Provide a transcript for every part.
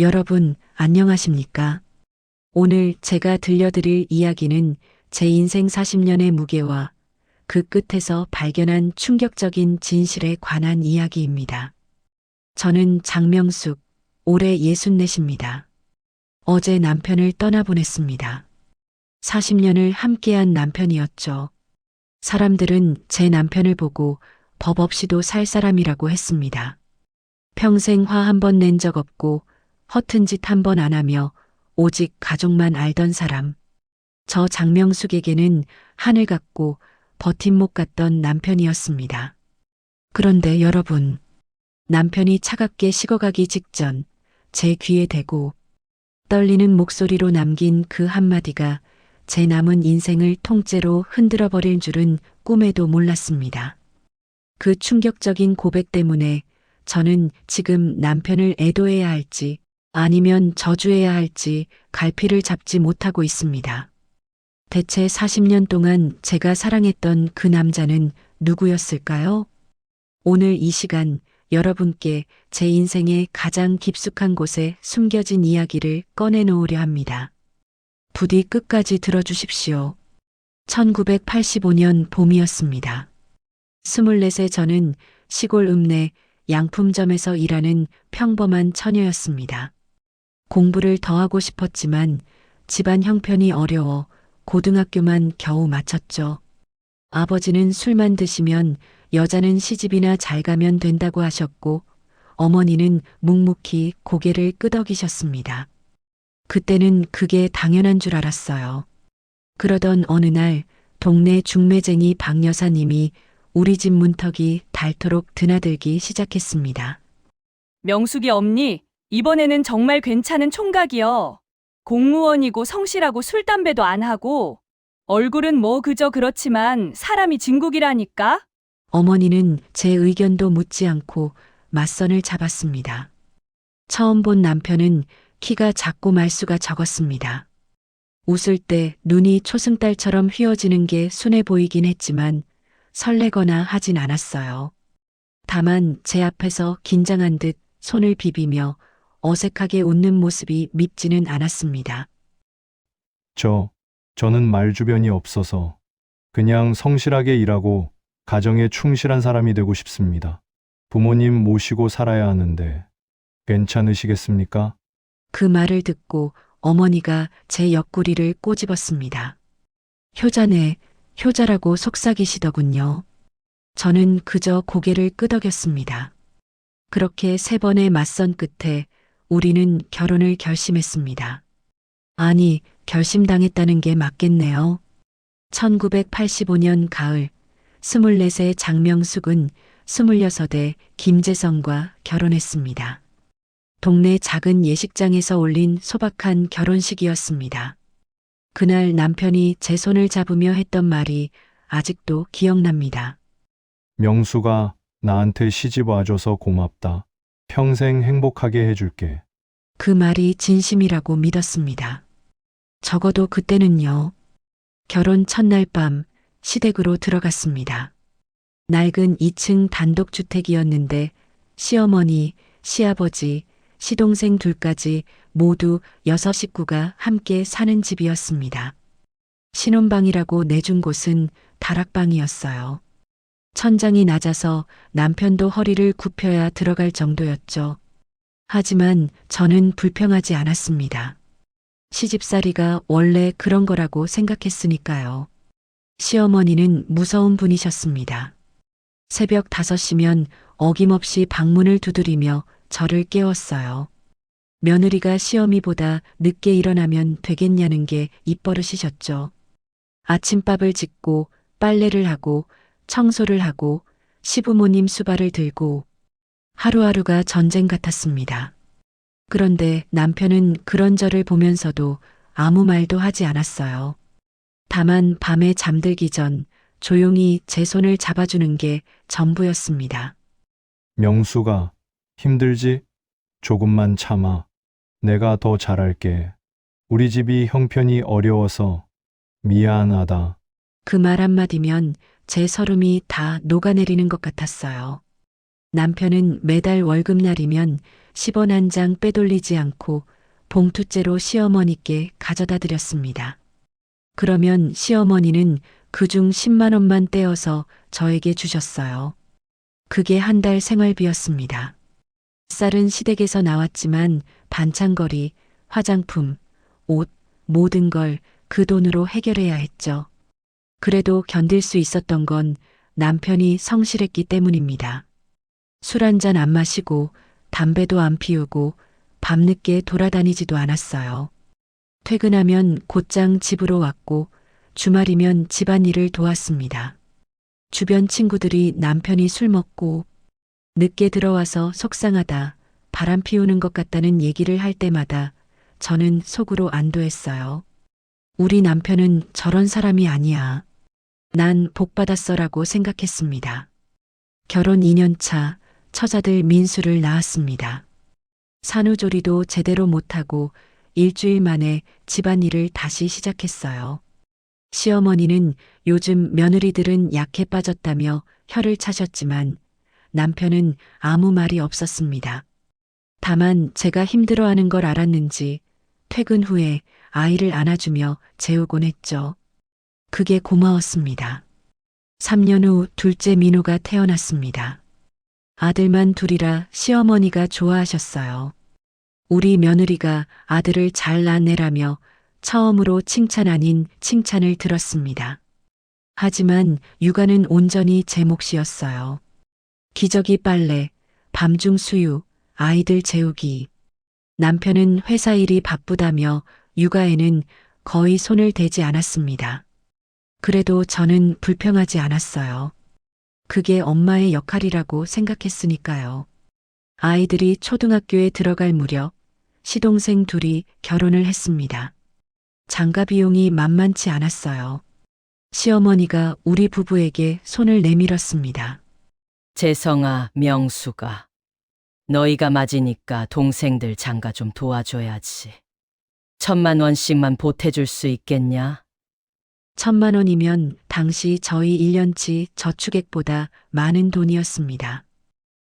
여러분, 안녕하십니까? 오늘 제가 들려드릴 이야기는 제 인생 40년의 무게와 그 끝에서 발견한 충격적인 진실에 관한 이야기입니다. 저는 장명숙, 올해 64입니다. 어제 남편을 떠나보냈습니다. 40년을 함께한 남편이었죠. 사람들은 제 남편을 보고 법 없이도 살 사람이라고 했습니다. 평생 화 한 번 낸 적 없고 허튼 짓 한 번 안 하며 오직 가족만 알던 사람. 저 장명숙에게는 하늘 같고 버팀목 같던 남편이었습니다. 그런데 여러분, 남편이 차갑게 식어가기 직전 제 귀에 대고 떨리는 목소리로 남긴 그 한마디가 제 남은 인생을 통째로 흔들어 버릴 줄은 꿈에도 몰랐습니다. 그 충격적인 고백 때문에 저는 지금 남편을 애도해야 할지 아니면 저주해야 할지 갈피를 잡지 못하고 있습니다. 대체 40년 동안 제가 사랑했던 그 남자는 누구였을까요? 오늘 이 시간 여러분께 제 인생의 가장 깊숙한 곳에 숨겨진 이야기를 꺼내놓으려 합니다. 부디 끝까지 들어주십시오. 1985년 봄이었습니다. 24세 저는 시골 읍내 양품점에서 일하는 평범한 처녀였습니다. 공부를 더 하고 싶었지만 집안 형편이 어려워 고등학교만 겨우 마쳤죠. 아버지는 술만 드시면 여자는 시집이나 잘 가면 된다고 하셨고 어머니는 묵묵히 고개를 끄덕이셨습니다. 그때는 그게 당연한 줄 알았어요. 그러던 어느 날 동네 중매쟁이 박 여사님이 우리 집 문턱이 닳도록 드나들기 시작했습니다. 명숙이 없니? 이번에는 정말 괜찮은 총각이여. 공무원이고 성실하고 술 담배도 안 하고 얼굴은 뭐 그저 그렇지만 사람이 진국이라니까? 어머니는 제 의견도 묻지 않고 맞선을 잡았습니다. 처음 본 남편은 키가 작고 말수가 적었습니다. 웃을 때 눈이 초승달처럼 휘어지는 게 순해 보이긴 했지만 설레거나 하진 않았어요. 다만 제 앞에서 긴장한 듯 손을 비비며 어색하게 웃는 모습이 밉지는 않았습니다. 저는 말주변이 없어서 그냥 성실하게 일하고 가정에 충실한 사람이 되고 싶습니다. 부모님 모시고 살아야 하는데 괜찮으시겠습니까? 그 말을 듣고 어머니가 제 옆구리를 꼬집었습니다. 효자네, 효자라고 속삭이시더군요. 저는 그저 고개를 끄덕였습니다. 그렇게 3번의 맞선 끝에 우리는 결혼을 결심했습니다. 아니, 결심당했다는 게 맞겠네요. 1985년 가을, 24세 장명숙은 26의 김재성과 결혼했습니다. 동네 작은 예식장에서 올린 소박한 결혼식이었습니다. 그날 남편이 제 손을 잡으며 했던 말이 아직도 기억납니다. 명수가 나한테 시집 와줘서 고맙다. 평생 행복하게 해줄게. 그 말이 진심이라고 믿었습니다. 적어도 그때는요. 결혼 첫날 밤 시댁으로 들어갔습니다. 낡은 2층 단독주택이었는데 시어머니, 시아버지, 시동생 둘까지 모두 6 식구가 함께 사는 집이었습니다. 신혼방이라고 내준 곳은 다락방이었어요. 천장이 낮아서 남편도 허리를 굽혀야 들어갈 정도였죠. 하지만 저는 불평하지 않았습니다. 시집살이가 원래 그런 거라고 생각했으니까요. 시어머니는 무서운 분이셨습니다. 새벽 5시면 어김없이 방문을 두드리며 저를 깨웠어요. 며느리가 시어미보다 늦게 일어나면 되겠냐는 게 입버릇이셨죠. 아침밥을 짓고 빨래를 하고 청소를 하고 시부모님 수발을 들고 하루하루가 전쟁 같았습니다. 그런데 남편은 그런 저를 보면서도 아무 말도 하지 않았어요. 다만 밤에 잠들기 전 조용히 제 손을 잡아주는 게 전부였습니다. 명수가 힘들지? 조금만 참아. 내가 더 잘할게. 우리 집이 형편이 어려워서 미안하다. 그 말 한마디면 제 서름이 다 녹아내리는 것 같았어요. 남편은 매달 월급날이면 10원 한 장 빼돌리지 않고 봉투째로 시어머니께 가져다 드렸습니다. 그러면 시어머니는 그중 10만 원만 떼어서 저에게 주셨어요. 그게 한 달 생활비였습니다. 쌀은 시댁에서 나왔지만 반찬거리, 화장품, 옷, 모든 걸 그 돈으로 해결해야 했죠. 그래도 견딜 수 있었던 건 남편이 성실했기 때문입니다. 술 한 잔 안 마시고 담배도 안 피우고 밤늦게 돌아다니지도 않았어요. 퇴근하면 곧장 집으로 왔고 주말이면 집안일을 도왔습니다. 주변 친구들이 남편이 술 먹고 늦게 들어와서 속상하다, 바람 피우는 것 같다는 얘기를 할 때마다 저는 속으로 안도했어요. 우리 남편은 저런 사람이 아니야. 난 복받았어라고 생각했습니다. 결혼 2년 차 처자들 민수를 낳았습니다. 산후조리도 제대로 못하고 일주일 만에 집안일을 다시 시작했어요. 시어머니는 요즘 며느리들은 약해 빠졌다며 혀를 차셨지만 남편은 아무 말이 없었습니다. 다만 제가 힘들어하는 걸 알았는지 퇴근 후에 아이를 안아주며 재우곤 했죠. 그게 고마웠습니다. 3년 후 둘째 민호가 태어났습니다. 아들만 둘이라 시어머니가 좋아하셨어요. 우리 며느리가 아들을 잘 낳네라며 처음으로 칭찬 아닌 칭찬을 들었습니다. 하지만 육아는 온전히 제 몫이었어요. 기저귀 빨래, 밤중 수유, 아이들 재우기. 남편은 회사 일이 바쁘다며 육아에는 거의 손을 대지 않았습니다. 그래도 저는 불평하지 않았어요. 그게 엄마의 역할이라고 생각했으니까요. 아이들이 초등학교에 들어갈 무렵 시동생 둘이 결혼을 했습니다. 장가 비용이 만만치 않았어요. 시어머니가 우리 부부에게 손을 내밀었습니다. 재성아, 명수가. 너희가 맞으니까 동생들 장가 좀 도와줘야지. 1,000만 원씩만 보태줄 수 있겠냐? 1,000만 원이면 당시 저희 1년치 저축액보다 많은 돈이었습니다.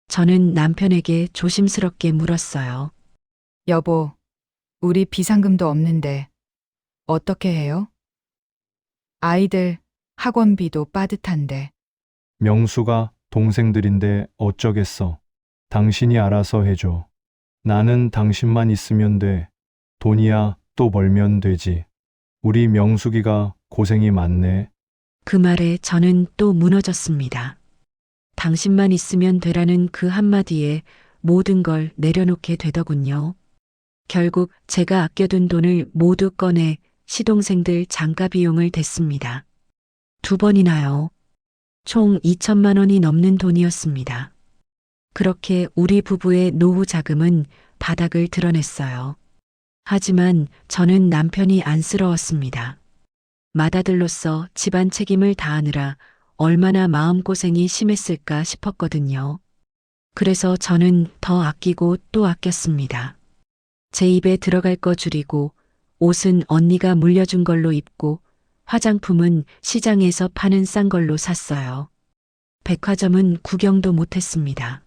저는 남편에게 조심스럽게 물었어요. 여보, 우리 비상금도 없는데 어떻게 해요? 아이들 학원비도 빠듯한데. 명수가 동생들인데 어쩌겠어. 당신이 알아서 해줘. 나는 당신만 있으면 돼. 돈이야 또 벌면 되지. 우리 명숙이가 고생이 많네. 그 말에 저는 또 무너졌습니다. 당신만 있으면 되라는 그 한마디에 모든 걸 내려놓게 되더군요. 결국 제가 아껴둔 돈을 모두 꺼내 시동생들 장가 비용을 댔습니다. 2번이나요. 총 2천만 원이 넘는 돈이었습니다. 그렇게 우리 부부의 노후 자금은 바닥을 드러냈어요. 하지만 저는 남편이 안쓰러웠습니다. 맏아들로서 집안 책임을 다하느라 얼마나 마음고생이 심했을까 싶었거든요. 그래서 저는 더 아끼고 또 아꼈습니다. 제 입에 들어갈 거 줄이고 옷은 언니가 물려준 걸로 입고 화장품은 시장에서 파는 싼 걸로 샀어요. 백화점은 구경도 못했습니다.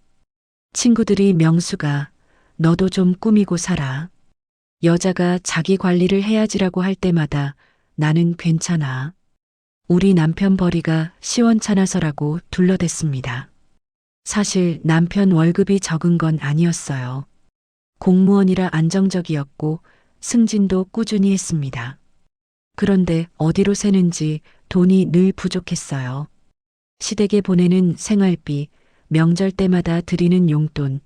친구들이 명수가 너도 좀 꾸미고 살아. 여자가 자기 관리를 해야지라고 할 때마다 나는 괜찮아. 우리 남편 벌이가 시원찮아서라고 둘러댔습니다. 사실 남편 월급이 적은 건 아니었어요. 공무원이라 안정적이었고 승진도 꾸준히 했습니다. 그런데 어디로 새는지 돈이 늘 부족했어요. 시댁에 보내는 생활비, 명절 때마다 드리는 용돈,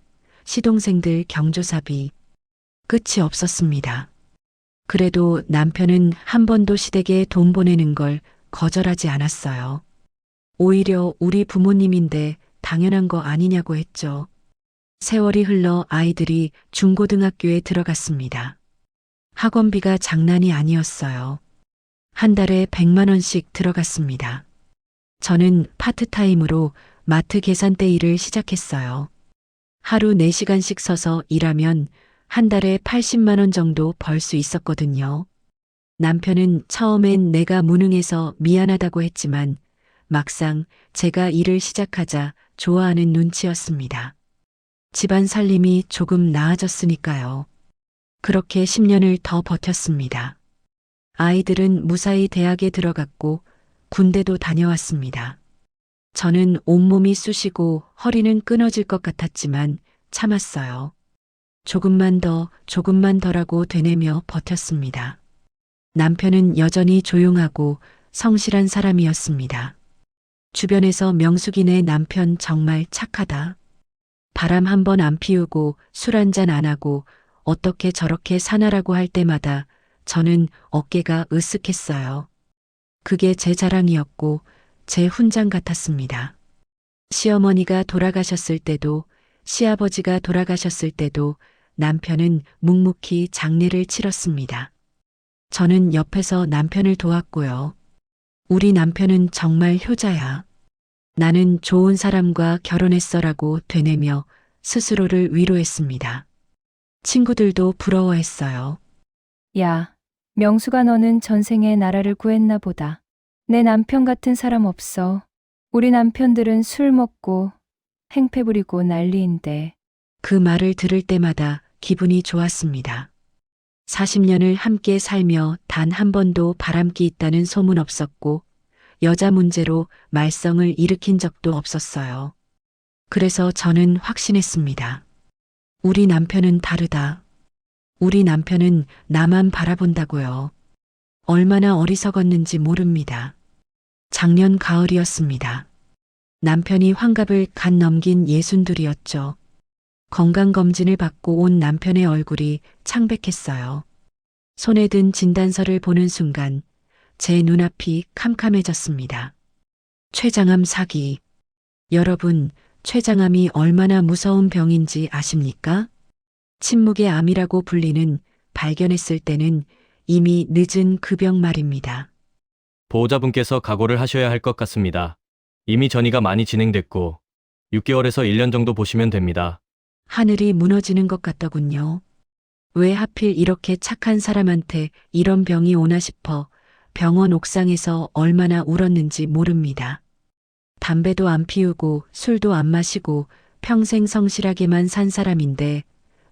시동생들 경조사비, 끝이 없었습니다. 그래도 남편은 한 번도 시댁에 돈 보내는 걸 거절하지 않았어요. 오히려 우리 부모님인데 당연한 거 아니냐고 했죠. 세월이 흘러 아이들이 중고등학교에 들어갔습니다. 학원비가 장난이 아니었어요. 한 달에 100만 원씩 들어갔습니다. 저는 파트타임으로 마트 계산대 일을 시작했어요. 하루 4시간씩 서서 일하면 한 달에 80만 원 정도 벌 수 있었거든요. 남편은 처음엔 내가 무능해서 미안하다고 했지만 막상 제가 일을 시작하자 좋아하는 눈치였습니다. 집안 살림이 조금 나아졌으니까요. 그렇게 10년을 더 버텼습니다. 아이들은 무사히 대학에 들어갔고 군대도 다녀왔습니다. 저는 온몸이 쑤시고 허리는 끊어질 것 같았지만 참았어요. 조금만 더라고 되뇌며 버텼습니다. 남편은 여전히 조용하고 성실한 사람이었습니다. 주변에서 명숙이네 남편 정말 착하다. 바람 한 번 안 피우고 술 한 잔 안 하고 어떻게 저렇게 사나라고 할 때마다 저는 어깨가 으쓱했어요. 그게 제 자랑이었고 제 훈장 같았습니다. 시어머니가 돌아가셨을 때도 시아버지가 돌아가셨을 때도 남편은 묵묵히 장례를 치렀습니다. 저는 옆에서 남편을 도왔고요. 우리 남편은 정말 효자야. 나는 좋은 사람과 결혼했어라고 되뇌며 스스로를 위로했습니다. 친구들도 부러워했어요. 야, 명수가 너는 전생에 나라를 구했나 보다. 내 남편 같은 사람 없어. 우리 남편들은 술 먹고 행패 부리고 난리인데. 그 말을 들을 때마다 기분이 좋았습니다. 40년을 함께 살며 단 한 번도 바람기 있다는 소문 없었고 여자 문제로 말썽을 일으킨 적도 없었어요. 그래서 저는 확신했습니다. 우리 남편은 다르다. 우리 남편은 나만 바라본다고요. 얼마나 어리석었는지 모릅니다. 작년 가을이었습니다. 남편이 환갑을 갓 넘긴 62이었죠. 건강검진을 받고 온 남편의 얼굴이 창백했어요. 손에 든 진단서를 보는 순간 제 눈앞이 캄캄해졌습니다. 췌장암 사기. 여러분, 췌장암이 얼마나 무서운 병인지 아십니까? 침묵의 암이라고 불리는 발견했을 때는 이미 늦은 그 병 말입니다. 보호자분께서 각오를 하셔야 할 것 같습니다. 이미 전이가 많이 진행됐고 6개월에서 1년 정도 보시면 됩니다. 하늘이 무너지는 것 같더군요. 왜 하필 이렇게 착한 사람한테 이런 병이 오나 싶어 병원 옥상에서 얼마나 울었는지 모릅니다. 담배도 안 피우고 술도 안 마시고 평생 성실하게만 산 사람인데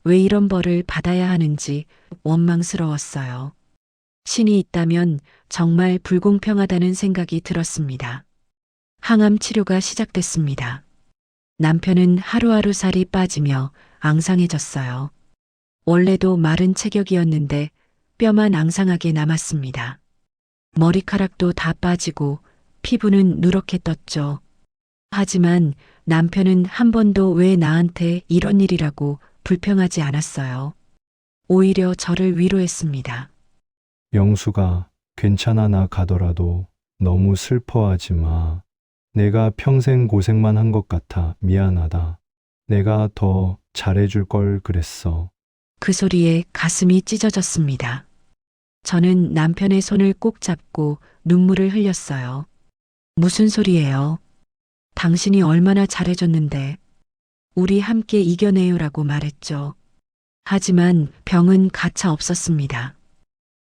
왜 이런 벌을 받아야 하는지 원망스러웠어요. 신이 있다면 정말 불공평하다는 생각이 들었습니다. 항암 치료가 시작됐습니다. 남편은 하루하루 살이 빠지며 앙상해졌어요. 원래도 마른 체격이었는데 뼈만 앙상하게 남았습니다. 머리카락도 다 빠지고 피부는 누렇게 떴죠. 하지만 남편은 한 번도 왜 나한테 이런 일이라고 불평하지 않았어요. 오히려 저를 위로했습니다. 영수가 괜찮아 나 가더라도 너무 슬퍼하지 마. 내가 평생 고생만 한 것 같아 미안하다. 내가 더 잘해줄 걸 그랬어. 그 소리에 가슴이 찢어졌습니다. 저는 남편의 손을 꼭 잡고 눈물을 흘렸어요. 무슨 소리예요? 당신이 얼마나 잘해줬는데. 우리 함께 이겨내요라고 말했죠. 하지만 병은 가차 없었습니다.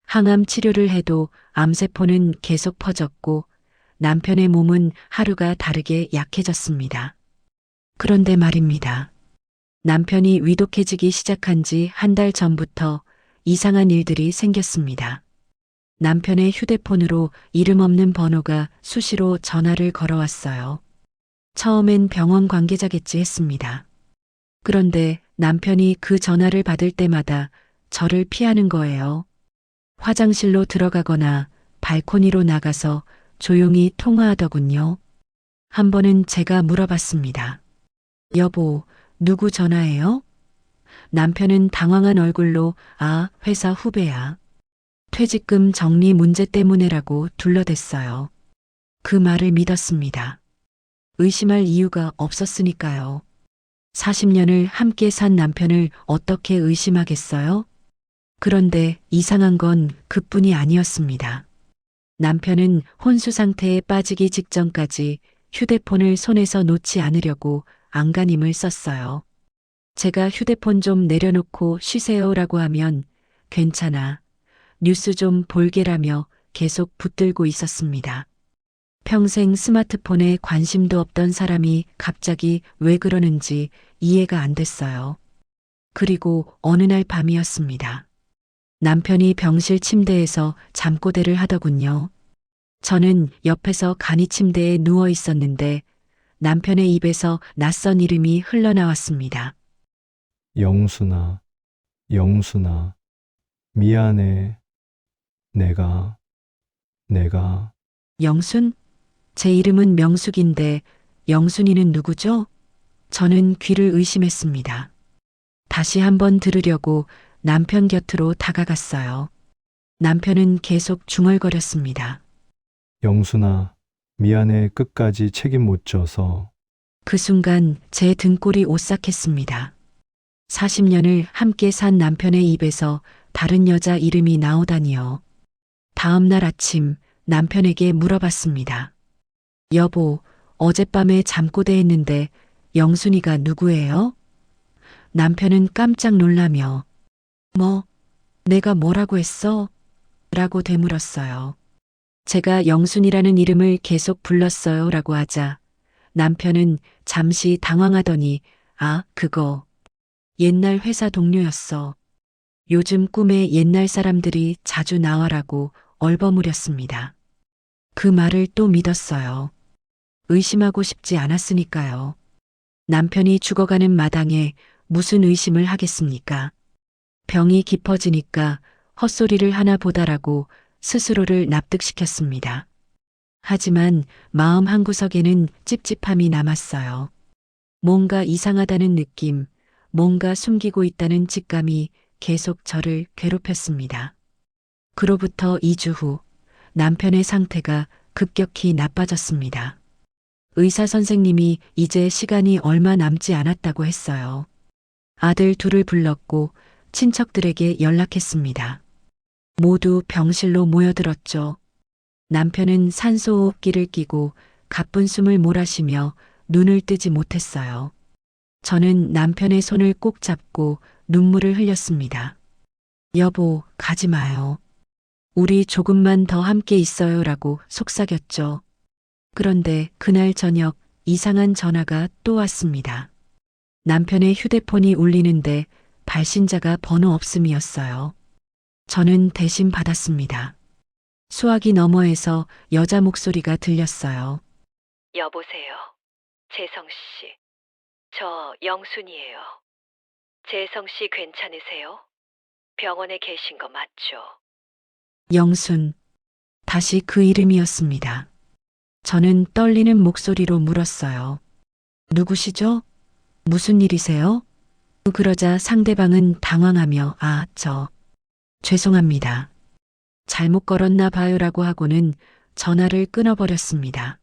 항암 치료를 해도 암세포는 계속 퍼졌고 남편의 몸은 하루가 다르게 약해졌습니다. 그런데 말입니다. 남편이 위독해지기 시작한 지 한 달 전부터 이상한 일들이 생겼습니다. 남편의 휴대폰으로 이름 없는 번호가 수시로 전화를 걸어왔어요. 처음엔 병원 관계자겠지 했습니다. 그런데 남편이 그 전화를 받을 때마다 저를 피하는 거예요. 화장실로 들어가거나 발코니로 나가서 조용히 통화하더군요. 한 번은 제가 물어봤습니다. 여보, 누구 전화예요? 남편은 당황한 얼굴로 회사 후배야. 퇴직금 정리 문제 때문에라고 둘러댔어요. 그 말을 믿었습니다. 의심할 이유가 없었으니까요. 40년을 함께 산 남편을 어떻게 의심하겠어요? 그런데 이상한 건 그뿐이 아니었습니다. 남편은 혼수 상태에 빠지기 직전까지 휴대폰을 손에서 놓지 않으려고 안간힘을 썼어요. 제가 휴대폰 좀 내려놓고 쉬세요라고 하면 괜찮아. 뉴스 좀 볼게라며 계속 붙들고 있었습니다. 평생 스마트폰에 관심도 없던 사람이 갑자기 왜 그러는지 이해가 안 됐어요. 그리고 어느 날 밤이었습니다. 남편이 병실 침대에서 잠꼬대를 하더군요. 저는 옆에서 간이 침대에 누워 있었는데 남편의 입에서 낯선 이름이 흘러나왔습니다. 영순아, 영순아, 미안해. 내가. 영순? 제 이름은 명숙인데 영순이는 누구죠? 저는 귀를 의심했습니다. 다시 한번 들으려고 남편 곁으로 다가갔어요. 남편은 계속 중얼거렸습니다. 영순아, 미안해. 끝까지 책임 못 져서. 그 순간 제 등골이 오싹했습니다. 40년을 함께 산 남편의 입에서 다른 여자 이름이 나오다니요. 다음 날 아침 남편에게 물어봤습니다. 여보, 어젯밤에 잠꼬대 했는데 영순이가 누구예요? 남편은 깜짝 놀라며 내가 뭐라고 했어? 라고 되물었어요. 제가 영순이라는 이름을 계속 불렀어요 라고 하자 남편은 잠시 당황하더니 그거 옛날 회사 동료였어. 요즘 꿈에 옛날 사람들이 자주 나와라고 얼버무렸습니다. 그 말을 또 믿었어요. 의심하고 싶지 않았으니까요. 남편이 죽어가는 마당에 무슨 의심을 하겠습니까? 병이 깊어지니까 헛소리를 하나 보다라고 스스로를 납득시켰습니다. 하지만 마음 한구석에는 찝찝함이 남았어요. 뭔가 이상하다는 느낌, 뭔가 숨기고 있다는 직감이 계속 저를 괴롭혔습니다. 그로부터 2주 후 남편의 상태가 급격히 나빠졌습니다. 의사 선생님이 이제 시간이 얼마 남지 않았다고 했어요. 아들 둘을 불렀고 친척들에게 연락했습니다. 모두 병실로 모여들었죠. 남편은 산소호흡기를 끼고 가쁜 숨을 몰아쉬며 눈을 뜨지 못했어요. 저는 남편의 손을 꼭 잡고 눈물을 흘렸습니다. 여보, 가지 마요. 우리 조금만 더 함께 있어요 라고 속삭였죠. 그런데 그날 저녁 이상한 전화가 또 왔습니다. 남편의 휴대폰이 울리는데 발신자가 번호 없음이었어요. 저는 대신 받았습니다. 수화기 너머에서 여자 목소리가 들렸어요. 여보세요. 재성 씨. 저 영순이에요. 재성 씨 괜찮으세요? 병원에 계신 거 맞죠? 영순. 다시 그 이름이었습니다. 저는 떨리는 목소리로 물었어요. 누구시죠? 무슨 일이세요? 그러자 상대방은 당황하며 죄송합니다. 잘못 걸었나 봐요라고 하고는 전화를 끊어버렸습니다.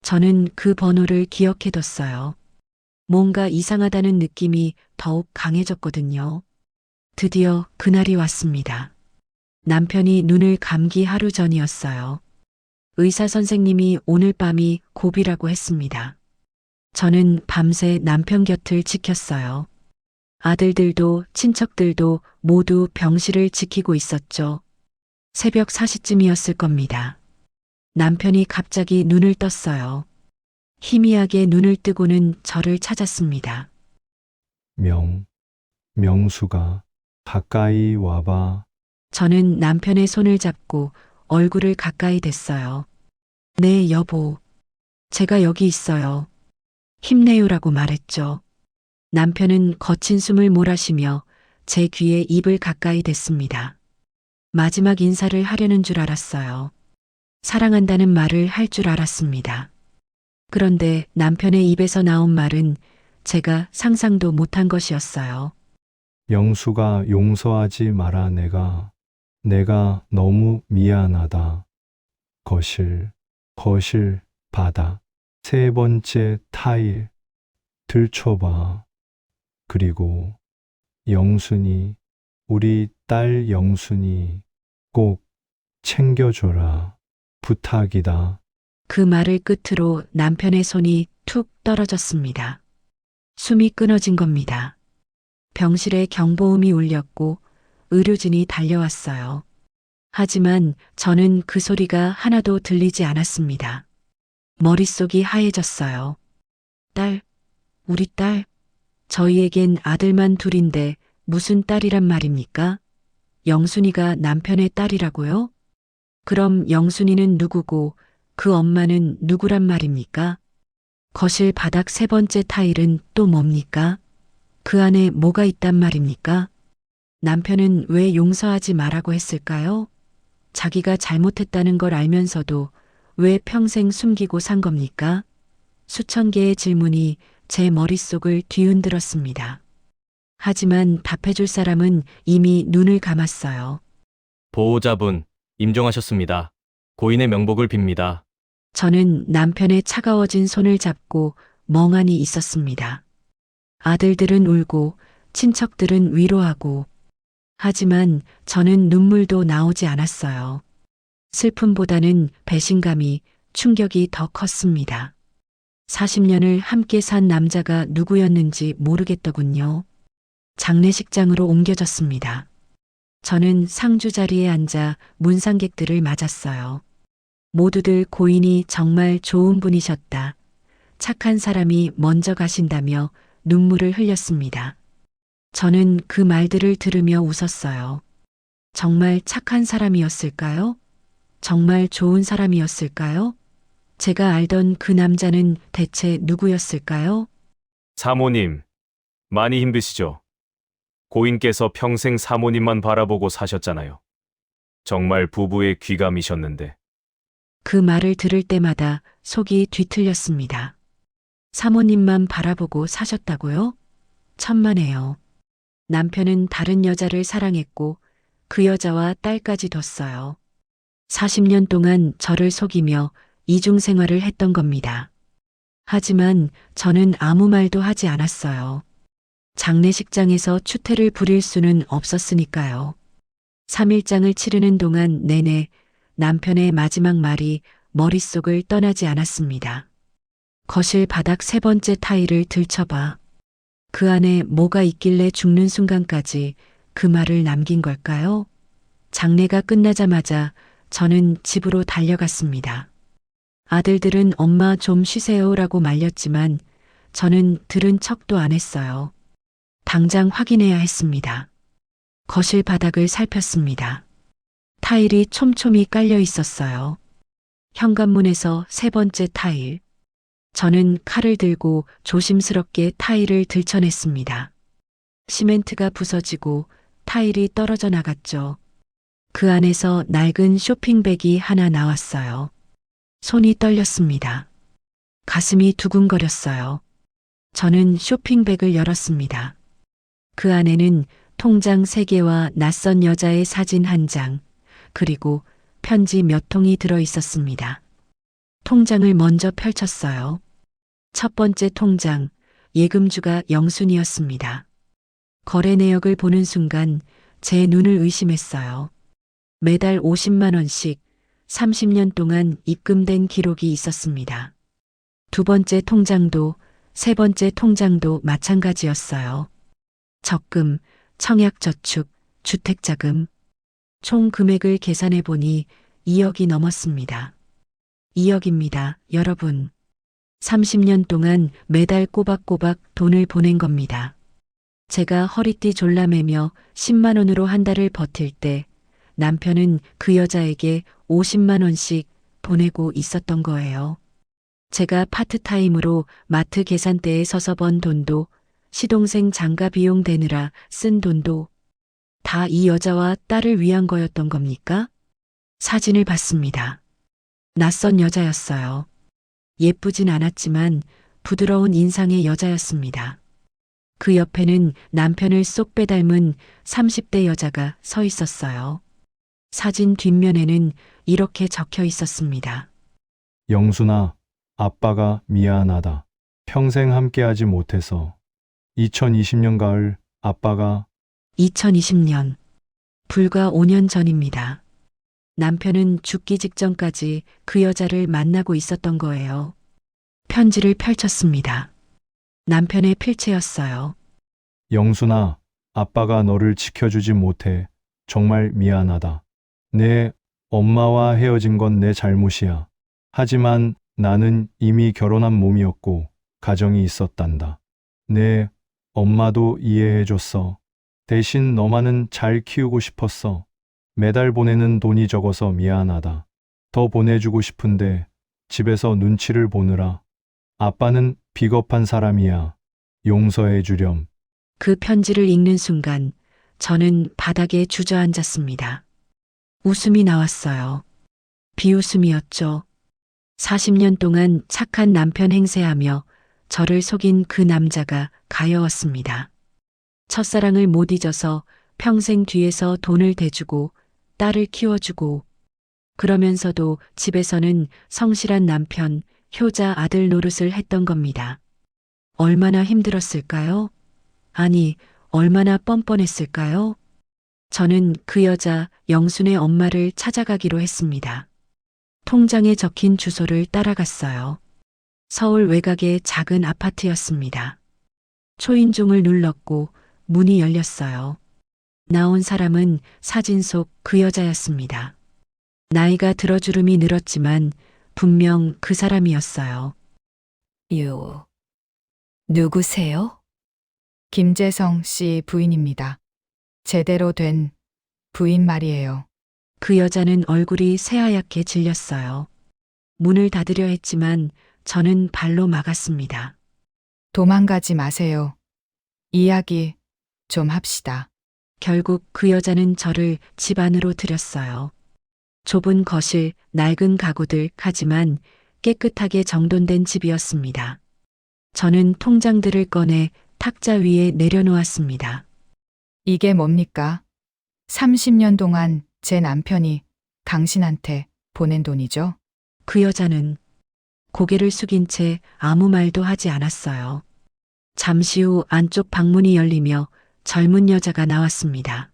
저는 그 번호를 기억해뒀어요. 뭔가 이상하다는 느낌이 더욱 강해졌거든요. 드디어 그날이 왔습니다. 남편이 눈을 감기 하루 전이었어요. 의사 선생님이 오늘 밤이 고비라고 했습니다. 저는 밤새 남편 곁을 지켰어요. 아들들도 친척들도 모두 병실을 지키고 있었죠. 새벽 4시쯤이었을 겁니다. 남편이 갑자기 눈을 떴어요. 희미하게 눈을 뜨고는 저를 찾았습니다. 명수가 가까이 와봐. 저는 남편의 손을 잡고 얼굴을 가까이 댔어요. 네, 여보. 제가 여기 있어요. 힘내요라고 말했죠. 남편은 거친 숨을 몰아쉬며 제 귀에 입을 가까이 댔습니다. 마지막 인사를 하려는 줄 알았어요. 사랑한다는 말을 할 줄 알았습니다. 그런데 남편의 입에서 나온 말은 제가 상상도 못한 것이었어요. 영수가 용서하지 마라. 내가 너무 미안하다. 거실, 바닥, 세 번째 타일, 들춰봐. 그리고 영순이, 우리 딸 영순이 꼭 챙겨줘라. 부탁이다. 그 말을 끝으로 남편의 손이 툭 떨어졌습니다. 숨이 끊어진 겁니다. 병실에 경보음이 울렸고 의료진이 달려왔어요. 하지만 저는 그 소리가 하나도 들리지 않았습니다. 머릿속이 하얘졌어요. 딸, 우리 딸. 저희에겐 아들만 둘인데 무슨 딸이란 말입니까? 영순이가 남편의 딸이라고요? 그럼 영순이는 누구고 그 엄마는 누구란 말입니까? 거실 바닥 세 번째 타일은 또 뭡니까? 그 안에 뭐가 있단 말입니까? 남편은 왜 용서하지 말라고 했을까요? 자기가 잘못했다는 걸 알면서도 왜 평생 숨기고 산 겁니까? 수천 개의 질문이 제 머릿속을 뒤흔들었습니다. 하지만 답해줄 사람은 이미 눈을 감았어요. 보호자분, 임종하셨습니다. 고인의 명복을 빕니다. 저는 남편의 차가워진 손을 잡고 멍하니 있었습니다. 아들들은 울고 친척들은 위로하고 하지만 저는 눈물도 나오지 않았어요. 슬픔보다는 배신감이 충격이 더 컸습니다. 40년을 함께 산 남자가 누구였는지 모르겠더군요. 장례식장으로 옮겨졌습니다. 저는 상주 자리에 앉아 문상객들을 맞았어요. 모두들 고인이 정말 좋은 분이셨다. 착한 사람이 먼저 가신다며 눈물을 흘렸습니다. 저는 그 말들을 들으며 웃었어요. 정말 착한 사람이었을까요? 정말 좋은 사람이었을까요? 제가 알던 그 남자는 대체 누구였을까요? 사모님, 많이 힘드시죠? 고인께서 평생 사모님만 바라보고 사셨잖아요. 정말 부부의 귀감이셨는데. 그 말을 들을 때마다 속이 뒤틀렸습니다. 사모님만 바라보고 사셨다고요? 천만에요. 남편은 다른 여자를 사랑했고 그 여자와 딸까지 뒀어요. 40년 동안 저를 속이며 이중생활을 했던 겁니다. 하지만 저는 아무 말도 하지 않았어요. 장례식장에서 추태를 부릴 수는 없었으니까요. 3일장을 치르는 동안 내내 남편의 마지막 말이 머릿속을 떠나지 않았습니다. 거실 바닥 세 번째 타일을 들춰봐. 그 안에 뭐가 있길래 죽는 순간까지 그 말을 남긴 걸까요? 장례가 끝나자마자 저는 집으로 달려갔습니다. 아들들은 엄마 좀 쉬세요라고 말렸지만 저는 들은 척도 안 했어요. 당장 확인해야 했습니다. 거실 바닥을 살폈습니다. 타일이 촘촘히 깔려 있었어요. 현관문에서 세 번째 타일. 저는 칼을 들고 조심스럽게 타일을 들춰냈습니다. 시멘트가 부서지고 타일이 떨어져 나갔죠. 그 안에서 낡은 쇼핑백이 하나 나왔어요. 손이 떨렸습니다. 가슴이 두근거렸어요. 저는 쇼핑백을 열었습니다. 그 안에는 통장 3개와 낯선 여자의 사진 1장, 그리고 편지 몇 통이 들어 있었습니다. 통장을 먼저 펼쳤어요. 첫 번째 통장, 예금주가 영순이었습니다. 거래 내역을 보는 순간 제 눈을 의심했어요. 매달 50만 원씩 30년 동안 입금된 기록이 있었습니다. 두 번째 통장도 세 번째 통장도 마찬가지였어요. 적금, 청약저축, 주택자금. 총 금액을 계산해 보니 2억이 넘었습니다. 2억입니다, 여러분. 30년 동안 매달 꼬박꼬박 돈을 보낸 겁니다. 제가 허리띠 졸라매며 10만 원으로 한 달을 버틸 때 남편은 그 여자에게 50만 원씩 보내고 있었던 거예요. 제가 파트타임으로 마트 계산대에 서서 번 돈도 시동생 장가 비용 대느라 쓴 돈도 다 이 여자와 딸을 위한 거였던 겁니까? 사진을 봤습니다. 낯선 여자였어요. 예쁘진 않았지만 부드러운 인상의 여자였습니다. 그 옆에는 남편을 쏙 빼닮은 30대 여자가 서 있었어요. 사진 뒷면에는 이렇게 적혀 있었습니다. 영순아, 아빠가 미안하다. 평생 함께하지 못해서. 2020년 가을 아빠가 2020년, 불과 5년 전입니다. 남편은 죽기 직전까지 그 여자를 만나고 있었던 거예요. 편지를 펼쳤습니다. 남편의 필체였어요. 영순아, 아빠가 너를 지켜주지 못해 정말 미안하다. 내 엄마와 헤어진 건 내 잘못이야. 하지만 나는 이미 결혼한 몸이었고 가정이 있었단다. 내 엄마도 이해해줬어. 대신 너만은 잘 키우고 싶었어. 매달 보내는 돈이 적어서 미안하다. 더 보내주고 싶은데 집에서 눈치를 보느라. 아빠는 비겁한 사람이야. 용서해 주렴. 그 편지를 읽는 순간 저는 바닥에 주저앉았습니다. 웃음이 나왔어요. 비웃음이었죠. 40년 동안 착한 남편 행세하며 저를 속인 그 남자가 가여웠습니다. 첫사랑을 못 잊어서 평생 뒤에서 돈을 대주고 딸을 키워주고 그러면서도 집에서는 성실한 남편, 효자 아들 노릇을 했던 겁니다. 얼마나 힘들었을까요? 아니, 얼마나 뻔뻔했을까요? 저는 그 여자 영순의 엄마를 찾아가기로 했습니다. 통장에 적힌 주소를 따라갔어요. 서울 외곽의 작은 아파트였습니다. 초인종을 눌렀고 문이 열렸어요. 나온 사람은 사진 속 그 여자였습니다. 나이가 들어주름이 늘었지만 분명 그 사람이었어요. 누구세요? 김재성 씨 부인입니다. 제대로 된 부인 말이에요. 그 여자는 얼굴이 새하얗게 질렸어요. 문을 닫으려 했지만 저는 발로 막았습니다. 도망가지 마세요. 이야기 좀 합시다. 결국 그 여자는 저를 집 안으로 들였어요. 좁은 거실, 낡은 가구들, 하지만 깨끗하게 정돈된 집이었습니다. 저는 통장들을 꺼내 탁자 위에 내려놓았습니다. 이게 뭡니까? 30년 동안 제 남편이 당신한테 보낸 돈이죠? 그 여자는 고개를 숙인 채 아무 말도 하지 않았어요. 잠시 후 안쪽 방문이 열리며 젊은 여자가 나왔습니다.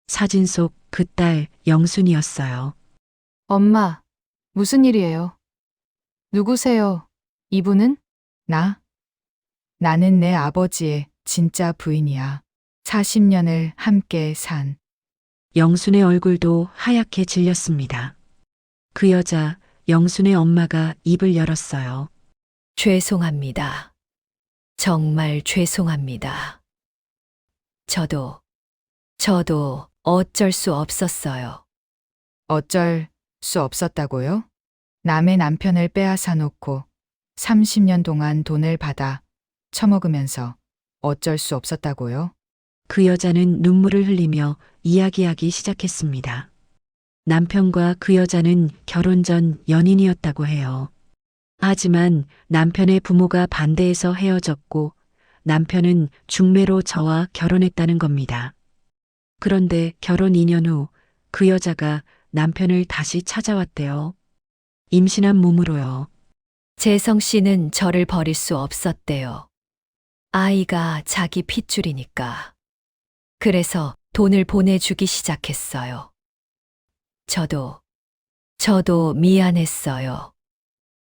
사진 속 그 딸 영순이었어요. 엄마, 무슨 일이에요? 누구세요? 이분은? 나는 내 아버지의 진짜 부인이야. 40년을 함께 산. 영순의 얼굴도 하얗게 질렸습니다. 그 여자, 영순의 엄마가 입을 열었어요. 죄송합니다. 정말 죄송합니다. 저도 어쩔 수 없었어요. 어쩔 수 없었다고요? 남의 남편을 빼앗아 놓고 30년 동안 돈을 받아 처먹으면서 어쩔 수 없었다고요? 그 여자는 눈물을 흘리며 이야기하기 시작했습니다. 남편과 그 여자는 결혼 전 연인이었다고 해요. 하지만 남편의 부모가 반대해서 헤어졌고 남편은 중매로 저와 결혼했다는 겁니다. 그런데 결혼 2년 후 그 여자가 남편을 다시 찾아왔대요. 임신한 몸으로요. 재성 씨는 저를 버릴 수 없었대요. 아이가 자기 핏줄이니까. 그래서 돈을 보내주기 시작했어요. 저도 미안했어요.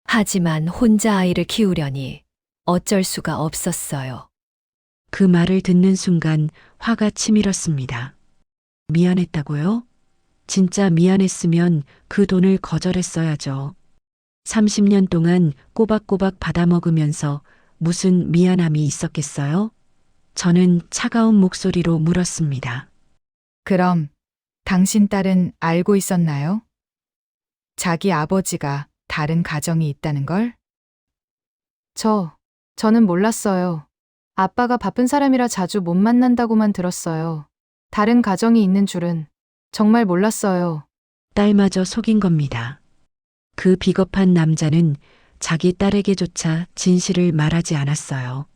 하지만 혼자 아이를 키우려니 어쩔 수가 없었어요. 그 말을 듣는 순간 화가 치밀었습니다. 미안했다고요? 진짜 미안했으면 그 돈을 거절했어야죠. 30년 동안 꼬박꼬박 받아먹으면서 무슨 미안함이 있었겠어요? 저는 차가운 목소리로 물었습니다. 그럼 당신 딸은 알고 있었나요? 자기 아버지가 다른 가정이 있다는 걸? 저는 몰랐어요. 아빠가 바쁜 사람이라 자주 못 만난다고만 들었어요. 다른 가정이 있는 줄은 정말 몰랐어요. 딸마저 속인 겁니다. 그 비겁한 남자는 자기 딸에게조차 진실을 말하지 않았어요.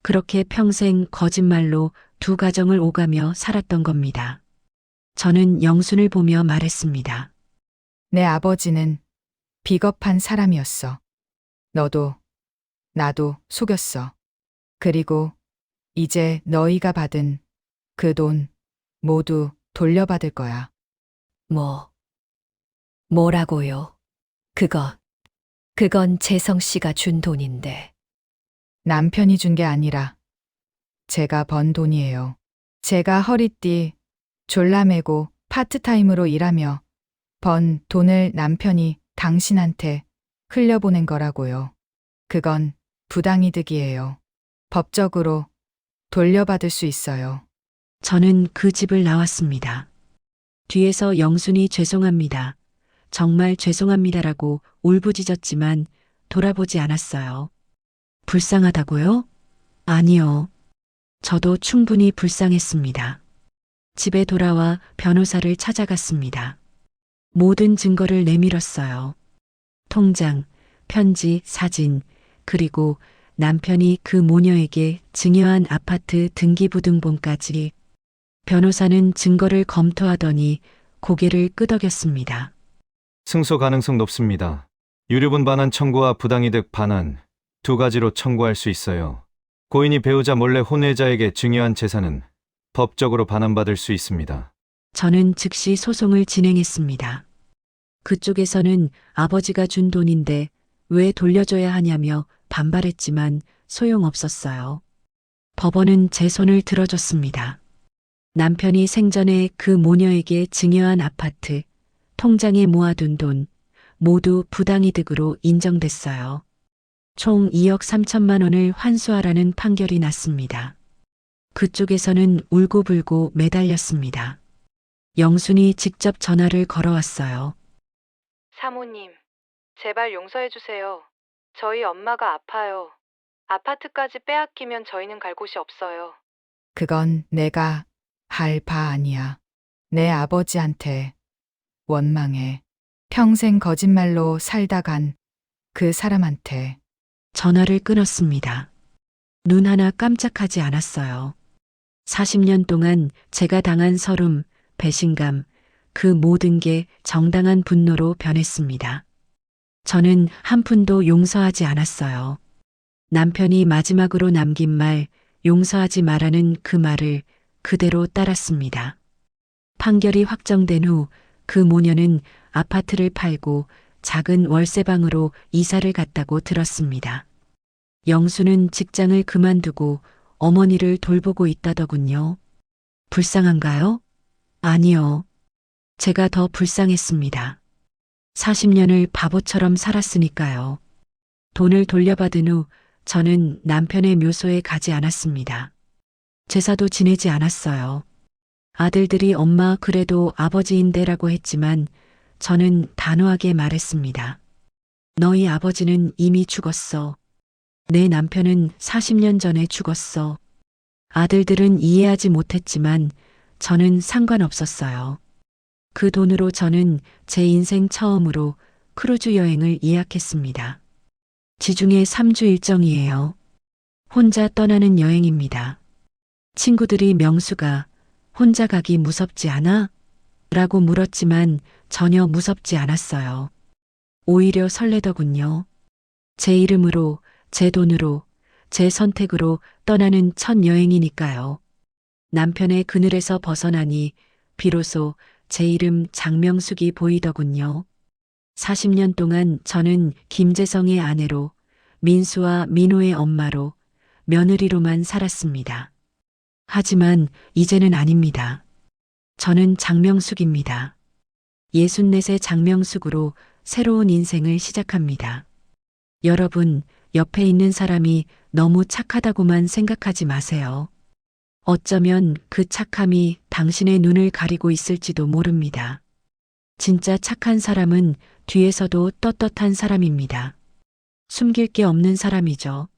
그렇게 평생 거짓말로 두 가정을 오가며 살았던 겁니다. 저는 영순을 보며 말했습니다. 내 아버지는 비겁한 사람이었어. 너도 나도 속였어. 그리고 이제 너희가 받은 그 돈 모두 돌려받을 거야. 뭐라고요? 그건 재성 씨가 준 돈인데. 남편이 준 게 아니라 제가 번 돈이에요. 제가 허리띠 졸라매고 파트타임으로 일하며 번 돈을 남편이 당신한테 흘려보낸 거라고요. 그건 부당이득이에요. 법적으로 돌려받을 수 있어요. 저는 그 집을 나왔습니다. 뒤에서 영순이 죄송합니다. 정말 죄송합니다라고 울부짖었지만 돌아보지 않았어요. 불쌍하다고요? 아니요. 저도 충분히 불쌍했습니다. 집에 돌아와 변호사를 찾아갔습니다. 모든 증거를 내밀었어요. 통장, 편지, 사진, 그리고 남편이 그 모녀에게 증여한 아파트 등기부등본까지. 변호사는 증거를 검토하더니 고개를 끄덕였습니다. 승소 가능성 높습니다. 유류분 반환 청구와 부당이득 반환 두 가지로 청구할 수 있어요. 고인이 배우자 몰래 혼외자에게 증여한 재산은 법적으로 반환받을 수 있습니다. 저는 즉시 소송을 진행했습니다. 그쪽에서는 아버지가 준 돈인데 왜 돌려줘야 하냐며 반발했지만 소용없었어요. 법원은 제 손을 들어줬습니다. 남편이 생전에 그 모녀에게 증여한 아파트, 통장에 모아둔 돈 모두 부당이득으로 인정됐어요. 총 2억 3천만 원을 환수하라는 판결이 났습니다. 그쪽에서는 울고불고 매달렸습니다. 영순이 직접 전화를 걸어왔어요. 사모님, 제발 용서해 주세요. 저희 엄마가 아파요. 아파트까지 빼앗기면 저희는 갈 곳이 없어요. 그건 내가 할 바 아니야. 내 아버지한테 원망해. 평생 거짓말로 살다 간 그 사람한테. 전화를 끊었습니다. 눈 하나 깜짝하지 않았어요. 40년 동안 제가 당한 서름, 배신감, 그 모든 게 정당한 분노로 변했습니다. 저는 한 푼도 용서하지 않았어요. 남편이 마지막으로 남긴 말, 용서하지 말라는 그 말을 그대로 따랐습니다. 판결이 확정된 후 그 모녀는 아파트를 팔고 작은 월세방으로 이사를 갔다고 들었습니다. 영수는 직장을 그만두고 어머니를 돌보고 있다더군요. 불쌍한가요? 아니요. 제가 더 불쌍했습니다. 40년을 바보처럼 살았으니까요. 돈을 돌려받은 후 저는 남편의 묘소에 가지 않았습니다. 제사도 지내지 않았어요. 아들들이 엄마 그래도 아버지인데라고 했지만 저는 단호하게 말했습니다. 너희 아버지는 이미 죽었어. 내 남편은 40년 전에 죽었어. 아들들은 이해하지 못했지만 저는 상관없었어요. 그 돈으로 저는 제 인생 처음으로 크루즈 여행을 예약했습니다. 지중해 3주 일정이에요. 혼자 떠나는 여행입니다. 친구들이 명수가 혼자 가기 무섭지 않아? 라고 물었지만 전혀 무섭지 않았어요. 오히려 설레더군요. 제 이름으로, 제 돈으로, 제 선택으로 떠나는 첫 여행이니까요. 남편의 그늘에서 벗어나니 비로소 제 이름 장명숙이 보이더군요. 40년 동안 저는 김재성의 아내로, 민수와 민호의 엄마로, 며느리로만 살았습니다. 하지만 이제는 아닙니다. 저는 장명숙입니다. 64세 장명숙으로 새로운 인생을 시작합니다. 여러분, 옆에 있는 사람이 너무 착하다고만 생각하지 마세요. 어쩌면 그 착함이 당신의 눈을 가리고 있을지도 모릅니다. 진짜 착한 사람은 뒤에서도 떳떳한 사람입니다. 숨길 게 없는 사람이죠.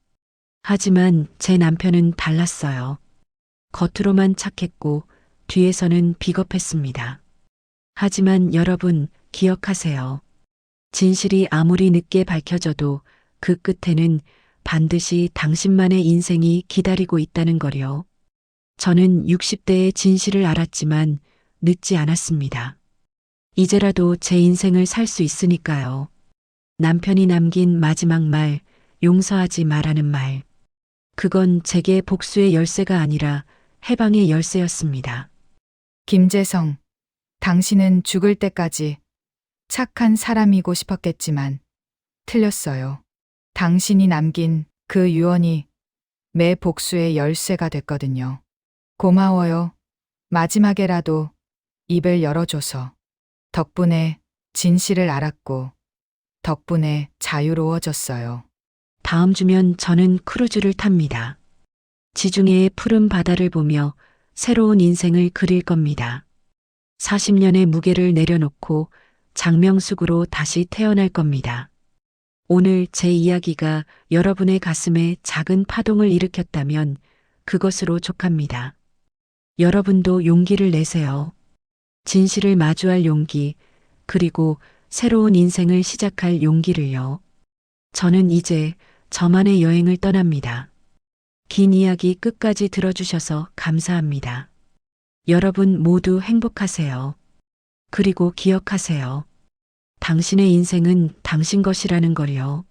하지만 제 남편은 달랐어요. 겉으로만 착했고 뒤에서는 비겁했습니다. 하지만 여러분 기억하세요. 진실이 아무리 늦게 밝혀져도 그 끝에는 반드시 당신만의 인생이 기다리고 있다는 거요. 저는 60대의 진실을 알았지만 늦지 않았습니다. 이제라도 제 인생을 살 수 있으니까요. 남편이 남긴 마지막 말, 용서하지 말라는 말. 그건 제게 복수의 열쇠가 아니라 해방의 열쇠였습니다. 김재성, 당신은 죽을 때까지 착한 사람이고 싶었겠지만 틀렸어요. 당신이 남긴 그 유언이 매 복수의 열쇠가 됐거든요. 고마워요. 마지막에라도 입을 열어줘서. 덕분에 진실을 알았고 덕분에 자유로워졌어요. 다음 주면 저는 크루즈를 탑니다. 지중해의 푸른 바다를 보며 새로운 인생을 그릴 겁니다. 40년의 무게를 내려놓고 장명숙으로 다시 태어날 겁니다. 오늘 제 이야기가 여러분의 가슴에 작은 파동을 일으켰다면 그것으로 족합니다. 여러분도 용기를 내세요. 진실을 마주할 용기, 그리고 새로운 인생을 시작할 용기를요. 저는 이제 저만의 여행을 떠납니다. 긴 이야기 끝까지 들어주셔서 감사합니다. 여러분 모두 행복하세요. 그리고 기억하세요. 당신의 인생은 당신 것이라는 걸요.